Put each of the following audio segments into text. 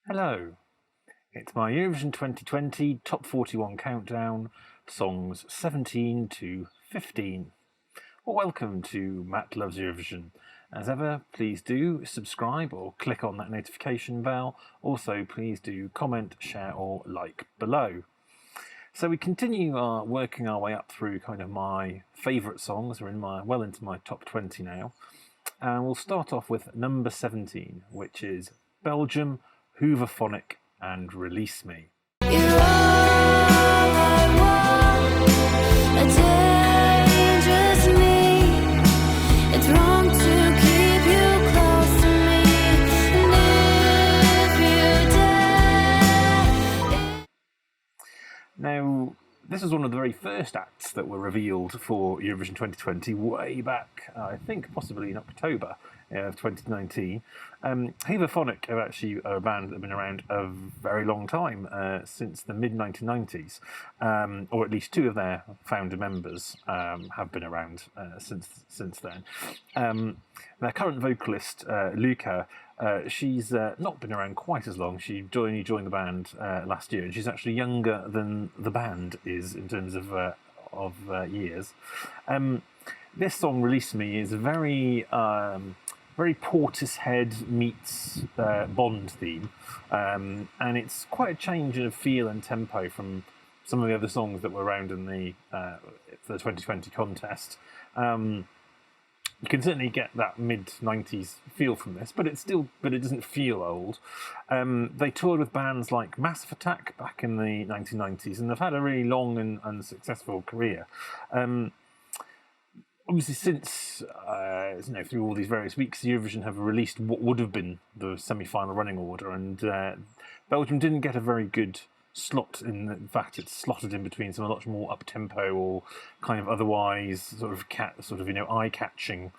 Hello, it's my Eurovision 2020 Top 41 countdown, songs 17 to 15. Well, welcome to Matt Loves Eurovision. As ever, please do subscribe or click on that notification bell. Also, please do comment, share or like below. So we continue working our way up through kind of my favourite songs. We're well into my top 20 now. And we'll start off with number 17, which is Belgium, Hooverphonic and Release Me. You're all I want, a dangerous me. It's wrong to keep you close to me. And if you dare. Now, this was one of the very first acts that were revealed for Eurovision 2020 way back, I think possibly in October of 2019. Hooverphonic are actually a band that have been around a very long time, since the mid-1990s, or at least two of their founder members have been around since then. Their current vocalist, Luca, she's not been around quite as long. She only joined the band last year, and she's actually younger than the band is in terms of years. This song, Release Me, is very Portishead meets Bond theme, and it's quite a change in feel and tempo from some of the other songs that were around in the 2020 contest. You can certainly get that mid-90s feel from this, but it doesn't feel old. They toured with bands like Massive Attack back in the 1990s, and they've had a really long and successful career. Obviously, since through all these various weeks, Eurovision have released what would have been the semi-final running order, and Belgium didn't get a very good slot. In fact, it's slotted in between some much more up-tempo or kind of otherwise sort of eye-catching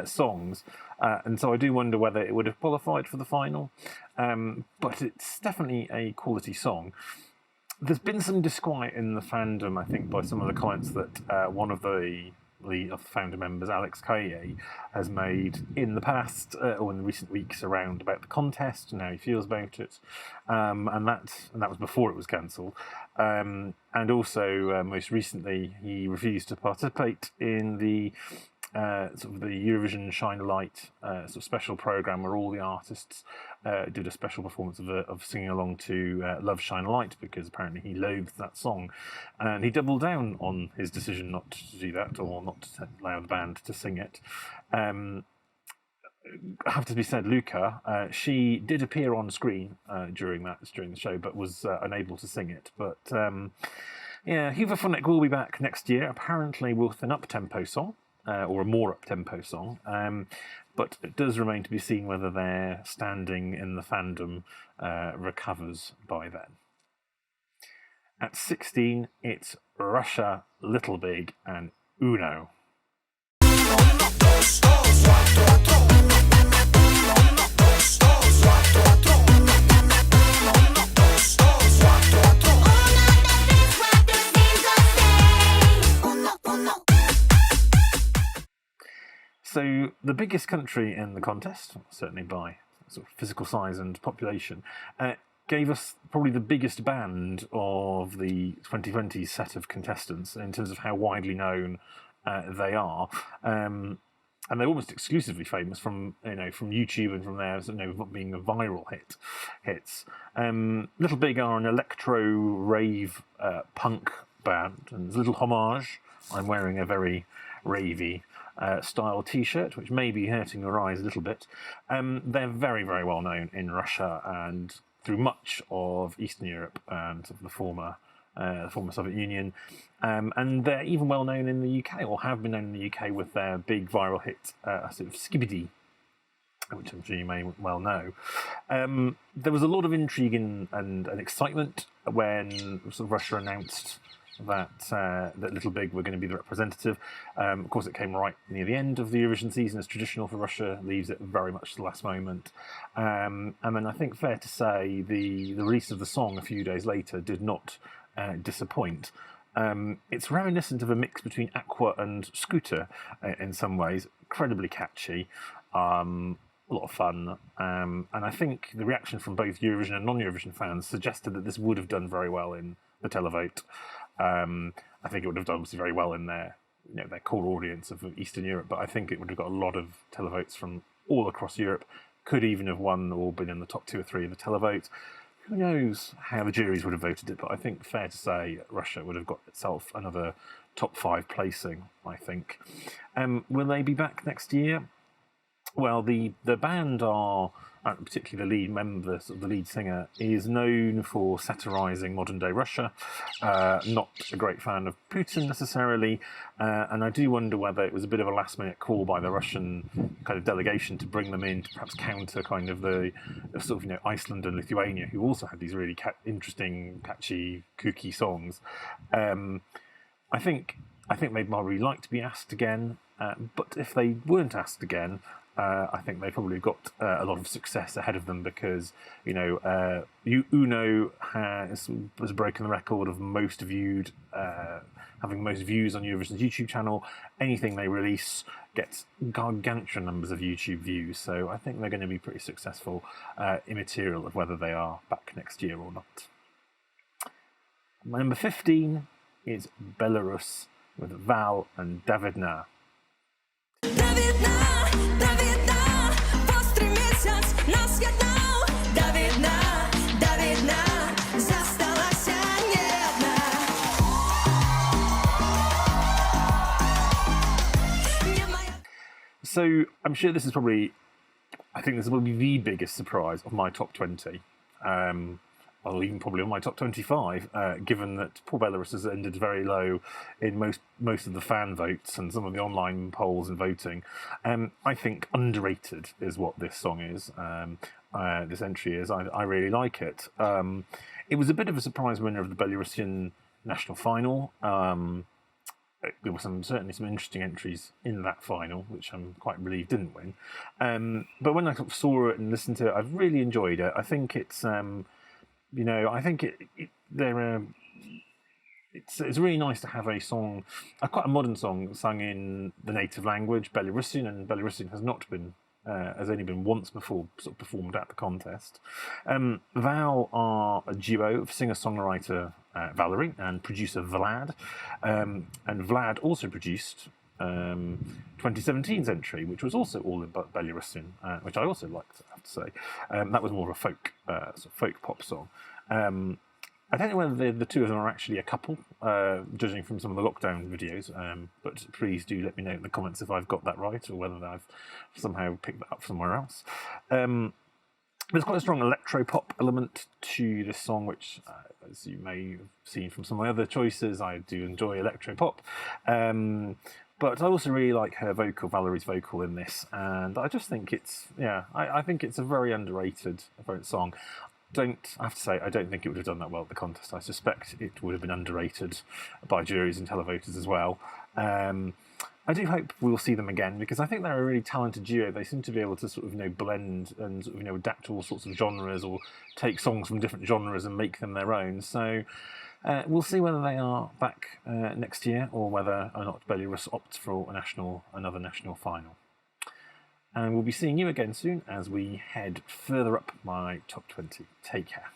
songs, and so I do wonder whether it would have qualified for the final. But it's definitely a quality song. There's been some disquiet in the fandom, I think, by some of the comments that one of the founder members, Alex Kaye, has made in the past or in the recent weeks around about the contest and how he feels about it, and that was before it was cancelled. And also, most recently, he refused to participate in the sort of the Eurovision Shine a Light sort of special program where all the artists did a special performance of singing along to Love Shine a Light, because apparently he loathed that song, and he doubled down on his decision not to do that or not to allow the band to sing it. Have to be said, Luca, she did appear on screen during the show, but was unable to sing it. But yeah, Hooverphonic will be back next year, apparently with an up-tempo song. Or a more up-tempo song, but it does remain to be seen whether their standing in the fandom recovers by then. At 16, it's Russia, Little Big and Uno. So the biggest country in the contest, certainly by sort of physical size and population, gave us probably the biggest band of the 2020 set of contestants in terms of how widely known they are. And they're almost exclusively famous from YouTube and from their being a viral hits. Little Big are an electro rave punk band, and as a little homage, I'm wearing a very ravey style t-shirt, which may be hurting your eyes a little bit. They're very, very well known in Russia and through much of Eastern Europe and sort of the former Soviet Union, and they're even well known in the UK, or have been known in the UK, with their big viral hit sort of Skibidi, which I'm sure you may well know. There was a lot of intrigue and excitement when sort of Russia announced that Little Big were going to be the representative. Of course, it came right near the end of the Eurovision season, as traditional for Russia, leaves it very much to the last moment. And then I think fair to say the release of the song a few days later did not disappoint. It's reminiscent of a mix between Aqua and Scooter in some ways, incredibly catchy. a lot of fun. And I think the reaction from both Eurovision and non-Eurovision fans suggested that this would have done very well in the televote. I think it would have done obviously very well in their their core audience of Eastern Europe, but I think it would have got a lot of televotes from all across Europe. Could even have won or been in the top 2 or 3 of the televote. Who knows how the juries would have voted it, but I think fair to say Russia would have got itself another top 5 placing, I think. Will they be back next year? Well, the band are, particularly the lead member, the lead singer, is known for satirising modern-day Russia. Not a great fan of Putin necessarily, and I do wonder whether it was a bit of a last-minute call by the Russian kind of delegation to bring them in to perhaps counter kind of the sort of Iceland and Lithuania, who also had these really interesting, catchy, kooky songs. I think they'd probably like to be asked again, but if they weren't asked again, I think they probably got a lot of success ahead of them because, Uno has broken the record of most viewed, having most views on Eurovision's YouTube channel. Anything they release gets gargantuan numbers of YouTube views, so I think they're going to be pretty successful, immaterial of whether they are back next year or not. My number 15 is Belarus with Val and Davidna. So I'm sure this is probably, I think this will be the biggest surprise of my top 20, or even probably on my top 25, given that poor Belarus has ended very low in most of the fan votes and some of the online polls and voting. I think underrated is what this song is. This entry is. I really like it. It was a bit of a surprise winner of the Belarusian national final. There were certainly some interesting entries in that final, which I'm quite relieved didn't win. But when I sort of saw it and listened to it, I've really enjoyed it. I think it's, I think it's really nice to have a song, quite a modern song, sung in the native language, Belarusian, and Belarusian has only been once before sort of performed at the contest. Val are a duo of singer-songwriter Valerie and producer Vlad, and Vlad also produced 2017's entry, which was also all in Belarusian, which I also liked, I have to say. That was more of a folk pop song. I don't know whether the two of them are actually a couple, judging from some of the lockdown videos, but please do let me know in the comments if I've got that right or whether I've somehow picked that up somewhere else. There's quite a strong electro-pop element to this song, which, as you may have seen from some of my other choices, I do enjoy electro-pop. But I also really like her vocal, Valerie's vocal in this, and I just think I think it's a very underrated song. I have to say, I don't think it would have done that well at the contest. I suspect it would have been underrated by juries and televoters as well. I do hope we'll see them again because I think they're a really talented duo. They seem to be able to sort of blend and sort of adapt to all sorts of genres or take songs from different genres and make them their own. So we'll see whether they are back next year or whether or not Belarus opts for another national final. And we'll be seeing you again soon as we head further up my top 20. Take care.